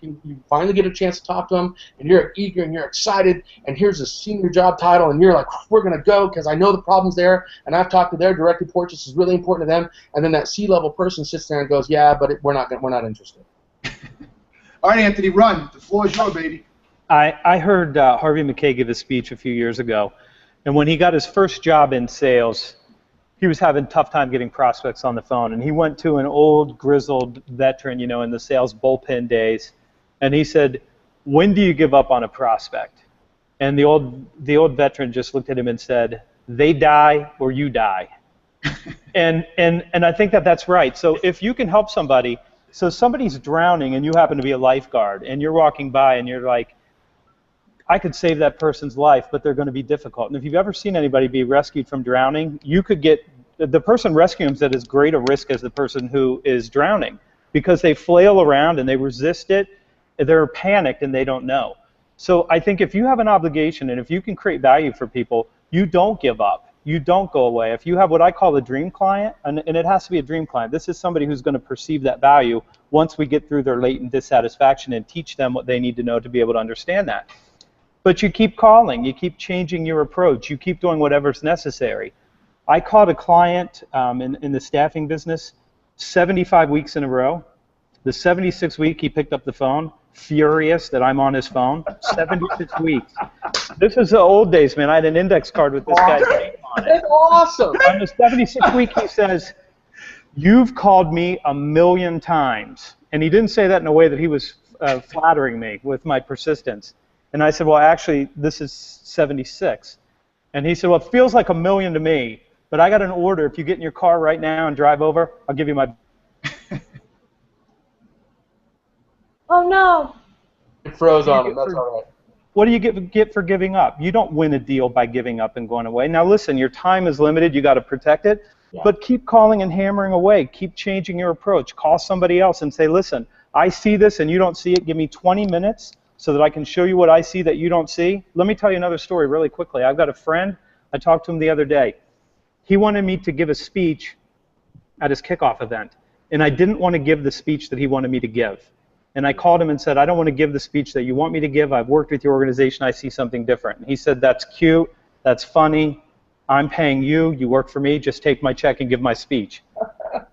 finally get a chance to talk to them, and you're eager and you're excited, and here's a senior job title, and you're like, we're going to go because I know the problem's there, and I've talked to their direct reports. This is really important to them. And then that C-level person sits there and goes, yeah, but we're not interested. All right, Anthony, run. The floor is yours, baby. I heard Harvey McKay give a speech a few years ago, and when he got his first job in sales, he was having a tough time getting prospects on the phone, and he went to an old grizzled veteran, in the sales bullpen days, and he said, "When do you give up on a prospect?" And the old veteran just looked at him and said, "They die or you die." and I think that's right. So if you can help somebody, so somebody's drowning and you happen to be a lifeguard, and you're walking by and you're like, I could save that person's life, but they're going to be difficult. And if you've ever seen anybody be rescued from drowning, you could get the person rescuing them at as great a risk as the person who is drowning because they flail around and they resist it. They're panicked and they don't know. So I think if you have an obligation and if you can create value for people, you don't give up. You don't go away. If you have what I call the dream client, and it has to be a dream client, this is somebody who's going to perceive that value once we get through their latent dissatisfaction and teach them what they need to know to be able to understand that. But you keep calling, you keep changing your approach, you keep doing whatever's necessary. I called a client in the staffing business 75 weeks in a row. The 76th week he picked up the phone, furious that I'm on his phone. 76 weeks. This is the old days, man. I had an index card with this guy's name on it. That's awesome. On the 76th week he says, "You've called me 1,000,000 times." And he didn't say that in a way that he was flattering me with my persistence. And I said, "Well, actually, this is 76. And he said, "Well, it feels like 1,000,000 to me, but I got an order. If you get in your car right now and drive over, I'll give you my..." Oh, no. It froze on him. That's all right. What do you get for giving up? You don't win a deal by giving up and going away. Now listen, your time is limited. You got to protect it. Yeah. But keep calling and hammering away. Keep changing your approach. Call somebody else and say, listen, I see this and you don't see it. Give me 20 minutes so that I can show you what I see that you don't see. Let me tell you another story really quickly. I've got a friend. I talked to him the other day. He wanted me to give a speech at his kickoff event. And I didn't want to give the speech that he wanted me to give. And I called him and said, I don't want to give the speech that you want me to give. I've worked with your organization. I see something different. And he said, that's cute. That's funny. I'm paying you. You work for me. Just take my check and give my speech.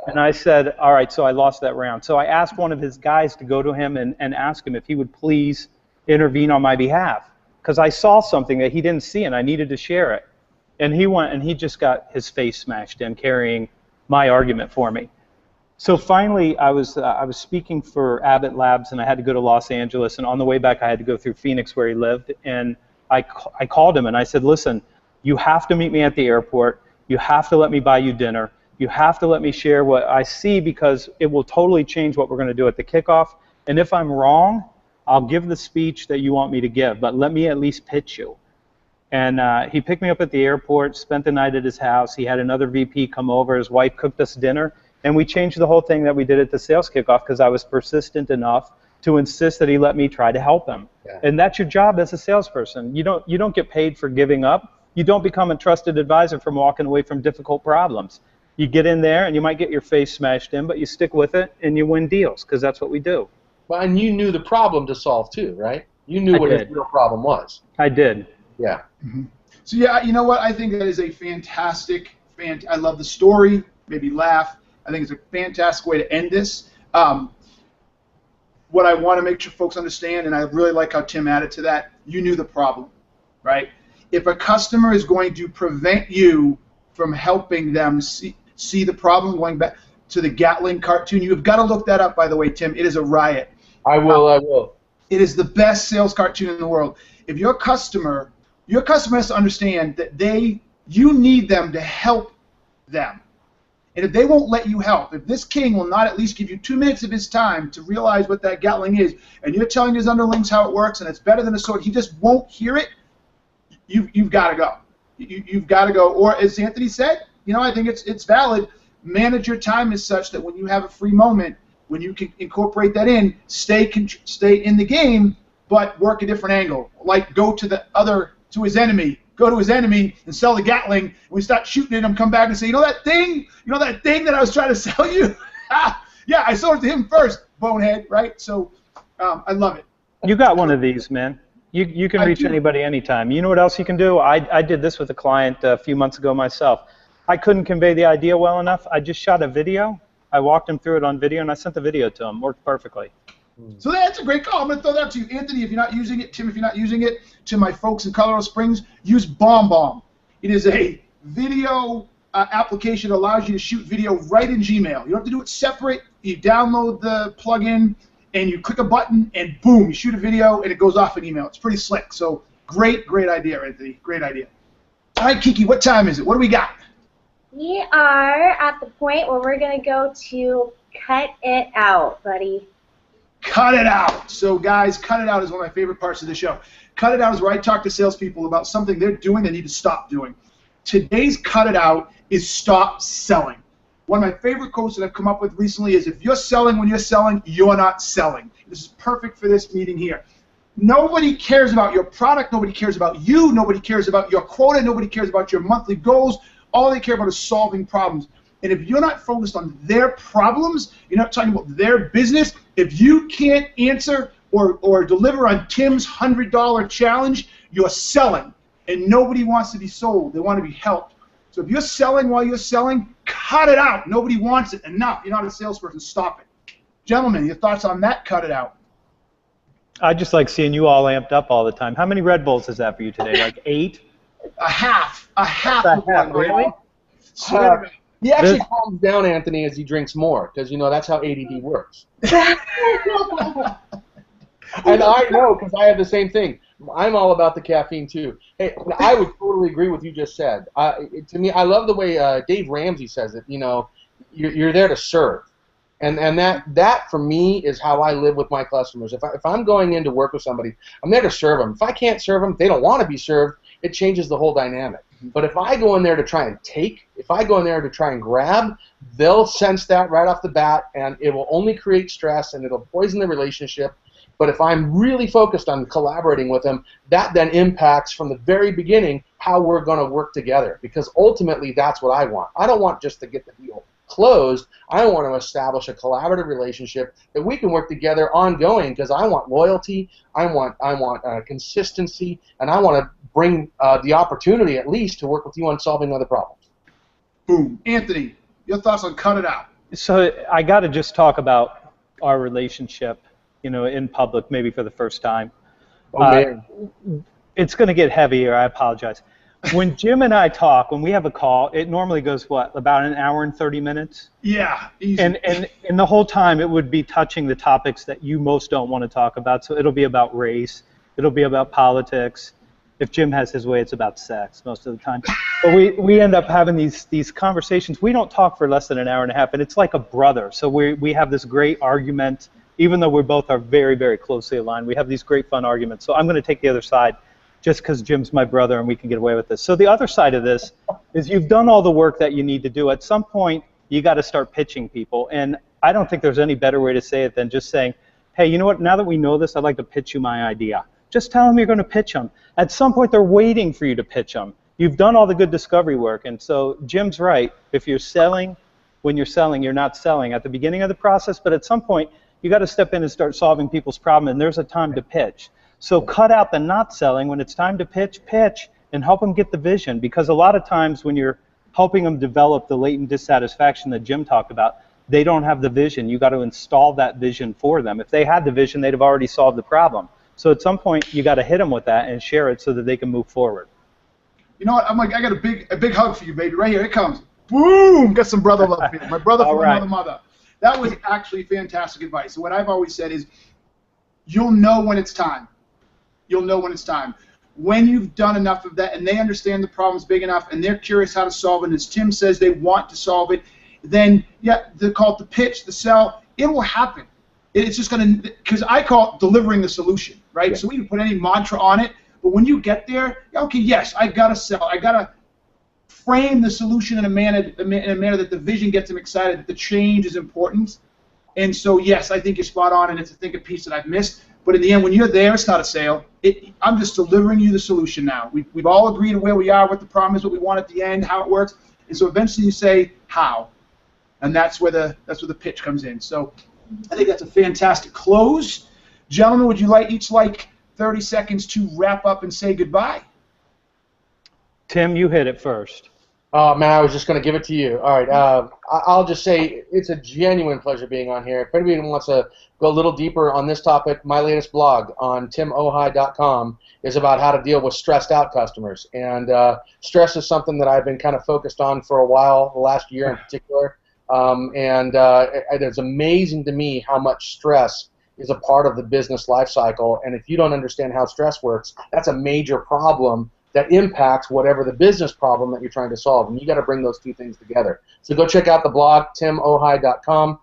And I said, all right, so I lost that round. So I asked one of his guys to go to him and ask him if he would please intervene on my behalf. Because I saw something that he didn't see and I needed to share it. And he went and he just got his face smashed in carrying my argument for me. So finally, I was speaking for Abbott Labs, and I had to go to Los Angeles. And on the way back, I had to go through Phoenix, where he lived. And I called him, and I said, listen, you have to meet me at the airport. You have to let me buy you dinner. You have to let me share what I see, because it will totally change what we're going to do at the kickoff. And if I'm wrong, I'll give the speech that you want me to give. But let me at least pitch you. And he picked me up at the airport, spent the night at his house. He had another VP come over. His wife cooked us dinner. And we changed the whole thing that we did at the sales kickoff because I was persistent enough to insist that he let me try to help him. Yeah. And that's your job as a salesperson. You don't get paid for giving up. You don't become a trusted advisor from walking away from difficult problems. You get in there and you might get your face smashed in, but you stick with it and you win deals, because that's what we do. Well, and you knew the problem to solve too, right? You knew what his real problem was. I did. Yeah. Mm-hmm. So yeah, you know what? I think that is a fantastic. I love the story. Maybe laugh. I think it's a fantastic way to end this. What I want to make sure folks understand, and I really like how Tim added to that, you knew the problem, right? If a customer is going to prevent you from helping them see the problem, going back to the Gatling cartoon, you've got to look that up, by the way, Tim. It is a riot. I will. It is the best sales cartoon in the world. If your customer has to understand that you need them to help them. And if they won't let you help, if this king will not at least give you 2 minutes of his time to realize what that Gatling is, and you're telling his underlings how it works and it's better than a sword, he just won't hear it, you've got to go. You've got to go. Or as Anthony said, I think it's valid, manage your time as such that when you have a free moment, when you can incorporate that in, stay in the game, but work a different angle. Like go to his enemy. Go to his enemy and sell the Gatling. And we start shooting at him, come back and say, that thing that I was trying to sell you? Yeah, I sold it to him first, bonehead, right? So I love it. You got one of these, man. You can reach anybody anytime. You know what else you can do? I did this with a client a few months ago myself. I couldn't convey the idea well enough. I just shot a video. I walked him through it on video, and I sent the video to him. Worked perfectly. So that's a great call. I'm going to throw that to you. Anthony, if you're not using it, Tim, if you're not using it, to my folks in Colorado Springs, use BombBomb. It is a video application that allows you to shoot video right in Gmail. You don't have to do it separate. You download the plugin, and you click a button, and boom, you shoot a video, and it goes off an email. It's pretty slick. So great idea, Anthony. Great idea. All right, Kiki, what time is it? What do we got? We are at the point where we're going to go to cut it out, buddy. Cut it out. So, guys, cut it out is one of my favorite parts of the show. Cut it out is where I talk to salespeople about something they're doing they need to stop doing. Today's cut it out is stop selling. One of my favorite quotes that I've come up with recently is, if you're selling when you're selling, you're not selling. This is perfect for this meeting here. Nobody cares about your product. Nobody cares about you. Nobody cares about your quota. Nobody cares about your monthly goals. All they care about is solving problems. And if you're not focused on their problems, you're not talking about their business, if you can't answer or deliver on Tim's $100 challenge, you're selling. And nobody wants to be sold. They want to be helped. So if you're selling while you're selling, cut it out. Nobody wants it. Enough. You're not a salesperson. Stop it. Gentlemen, your thoughts on that? Cut it out. I just like seeing you all amped up all the time. How many Red Bulls is that for you today? Like 8? A half. Really? He actually calms down, Anthony, as he drinks more, because, that's how ADD works. And I know, because I have the same thing. I'm all about the caffeine, too. Hey, I would totally agree with what you just said. To me, I love the way Dave Ramsey says it. You're there to serve. And that for me is how I live with my customers. If I'm going in to work with somebody, I'm there to serve them. If I can't serve them, they don't want to be served, it changes the whole dynamic. But if I go in there to try and take, if I go in there to try and grab, they'll sense that right off the bat, and it will only create stress, and it'll poison the relationship. But if I'm really focused on collaborating with them, that then impacts from the very beginning how we're going to work together, because ultimately that's what I want. I don't want just to get the deal closed. I want to establish a collaborative relationship that we can work together ongoing, because I want loyalty, I want consistency, and I want to bring the opportunity at least to work with you on solving other problems. Boom. Anthony, your thoughts on Cut It Out? So I got to just talk about our relationship, you know, in public, maybe for the first time. Oh, man. It's going to get heavier. I apologize. When Jim and I talk, when we have a call, it normally goes, what, about an hour and 30 minutes? Yeah, easy. And the whole time it would be touching the topics that you most don't want to talk about. So it'll be about race. It'll be about politics. If Jim has his way, it's about sex most of the time. But we end up having these conversations. We don't talk for less than an hour and a half, and it's like a brother. So we have this great argument. Even though we both are very, very closely aligned, we have these great fun arguments. So I'm going to take the other side just because Jim's my brother and we can get away with this. So the other side of this is you've done all the work that you need to do. At some point, you got to start pitching people. And I don't think there's any better way to say it than just saying, hey, you know what, now that we know this, I'd like to pitch you my idea. Just tell them you're going to pitch them. At some point, they're waiting for you to pitch them. You've done all the good discovery work. And so Jim's right. If you're selling, when you're selling, you're not selling at the beginning of the process. But at some point, you got to step in and start solving people's problem, and there's a time to pitch. So cut out the not selling. When it's time to pitch, and help them get the vision. Because a lot of times when you're helping them develop the latent dissatisfaction that Jim talked about, they don't have the vision. You got to install that vision for them. If they had the vision, they'd have already solved the problem. So at some point, you got to hit them with that and share it so that they can move forward. You know what? I got a big hug for you, baby. Right here, it comes. Boom! Got some brother love here. My brother from another mother. That was actually fantastic advice. So what I've always said is, you'll know when it's time. You'll know when it's time. When you've done enough of that and they understand the problem's big enough and they're curious how to solve it, and as Tim says, they want to solve it, then, yeah, they call it the pitch, the sell. It will happen. It's just going to, because I call it delivering the solution, right? Yeah. So we can put any mantra on it, but when you get there, okay, yes, I got to sell. I got to frame the solution in a manner that the vision gets them excited, that the change is important. And so, yes, I think you're spot on, and it's, I think, a piece that I've missed. But in the end, when you're there, it's not a sale. I'm just delivering you the solution now. We've all agreed on where we are, what the problem is, what we want at the end, how it works. And so eventually you say, how? And that's where the pitch comes in. So I think that's a fantastic close. Gentlemen, would you each like 30 seconds to wrap up and say goodbye? Tim, you hit it first. Oh, man, I was just going to give it to you. All right, I'll just say it's a genuine pleasure being on here. If anybody wants to go a little deeper on this topic, my latest blog on timohai.com is about how to deal with stressed out customers. And stress is something that I've been kind of focused on for a while, the last year in particular. It's amazing to me how much stress is a part of the business life cycle. And if you don't understand how stress works, that's a major problem that impacts whatever the business problem that you're trying to solve. And you got to bring those two things together. So go check out the blog, timohai.com,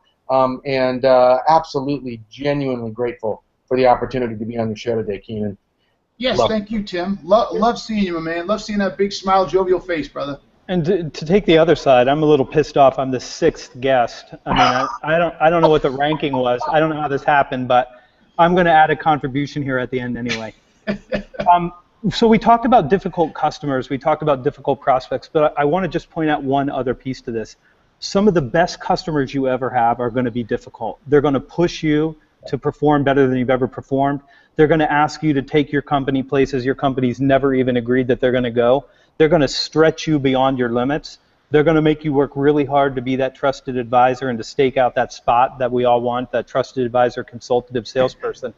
and absolutely, genuinely grateful for the opportunity to be on your show today, Keenan. Yes, thank you, Tim. Love seeing you, my man. Love seeing that big smile, jovial face, brother. And to take the other side, I'm a little pissed off. I'm the 6th guest. I mean, I don't know what the ranking was. I don't know how this happened, but I'm going to add a contribution here at the end anyway. So we talked about difficult customers, we talked about difficult prospects, but I want to just point out one other piece to this. Some of the best customers you ever have are going to be difficult. They're going to push you to perform better than you've ever performed. They're going to ask you to take your company places your company's never even agreed that they're going to go. They're going to stretch you beyond your limits. They're going to make you work really hard to be that trusted advisor and to stake out that spot that we all want, that trusted advisor, consultative salesperson.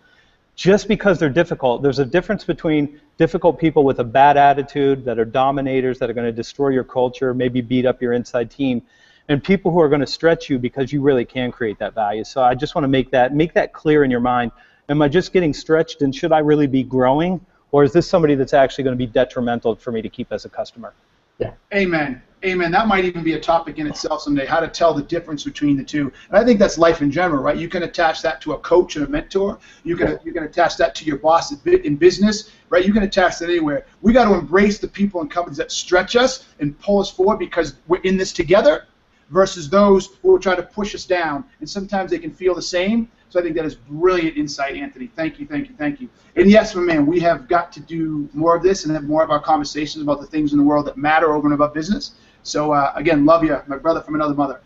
Just because they're difficult, there's a difference between difficult people with a bad attitude that are dominators, that are going to destroy your culture, maybe beat up your inside team, and people who are going to stretch you because you really can create that value. So I just want to make that clear in your mind. Am I just getting stretched, and should I really be growing, or is this somebody that's actually going to be detrimental for me to keep as a customer? Yeah. Amen. Amen. That might even be a topic in itself someday, how to tell the difference between the two. And I think that's life in general, right? You can attach that to a coach and a mentor. You can attach that to your boss in business, right? You can attach that anywhere. We got to embrace the people and companies that stretch us and pull us forward because we're in this together versus those who will try to push us down. And sometimes they can feel the same. So I think that is brilliant insight, Anthony. Thank you, thank you, thank you. And yes, my man, we have got to do more of this and have more of our conversations about the things in the world that matter over and above business. So again, love you, my brother from another mother.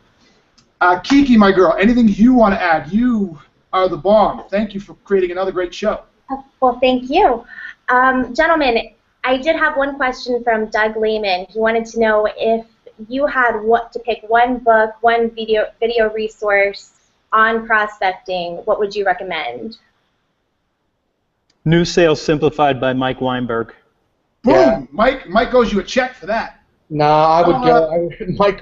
Kiki, my girl, anything you want to add? You are the bomb. Thank you for creating another great show. Well, thank you. Gentlemen, I did have one question from Doug Lehman. He wanted to know if you had to pick one book, one video resource on prospecting, what would you recommend? New Sales Simplified by Mike Weinberg. Boom! Yeah. Mike owes you a check for that. No, I would go.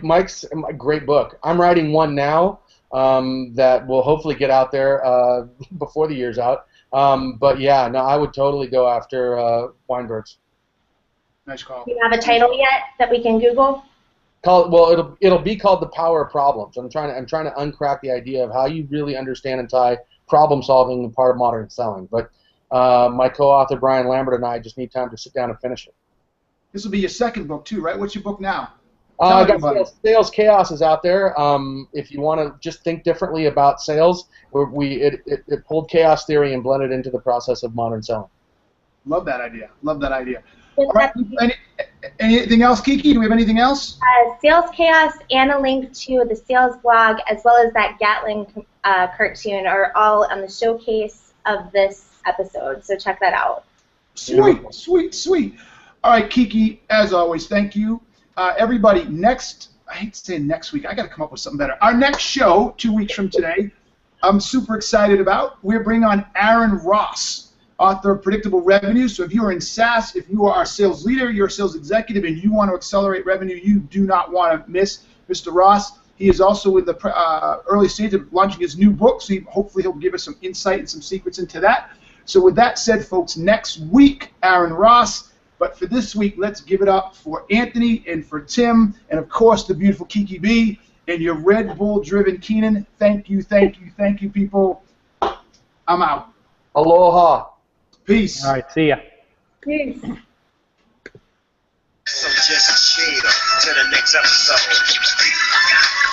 Mike's a great book. I'm writing one now that will hopefully get out there before the year's out. But yeah, no, I would totally go after Weinberg's. Nice call. Do you have a title yet that we can Google? It'll be called The Power of Problems. I'm trying to uncrack the idea of how you really understand and tie problem solving and part of modern selling. But my co-author Brian Lambert and I just need time to sit down and finish it. This will be your second book too, right? What's your book now? I got Sales Chaos is out there. If you want to just think differently about sales, it pulled chaos theory and blended into the process of modern selling. Love that idea. Love that idea. All right. Anything else, Kiki? Do we have anything else? Sales Chaos and a link to the sales blog as well as that Gatling cartoon are all on the showcase of this episode, so check that out. Sweet, sweet, sweet. All right, Kiki, as always, thank you. Everybody, I hate to say next week, I got to come up with something better. Our next show, 2 weeks from today, I'm super excited about. We're bringing on Aaron Ross, author of Predictable Revenue. So if you are in SaaS, if you are our sales leader, you're a sales executive, and you want to accelerate revenue, you do not want to miss Mr. Ross. He is also in the early stage of launching his new book, so hopefully he'll give us some insight and some secrets into that. So with that said, folks, next week, Aaron Ross. But for this week, let's give it up for Anthony and for Tim, and of course the beautiful Kiki B and your Red Bull-driven Keenan. Thank you, thank you, thank you, people. I'm out. Aloha. Peace. All right, see ya. Peace. So just chill to the next episode.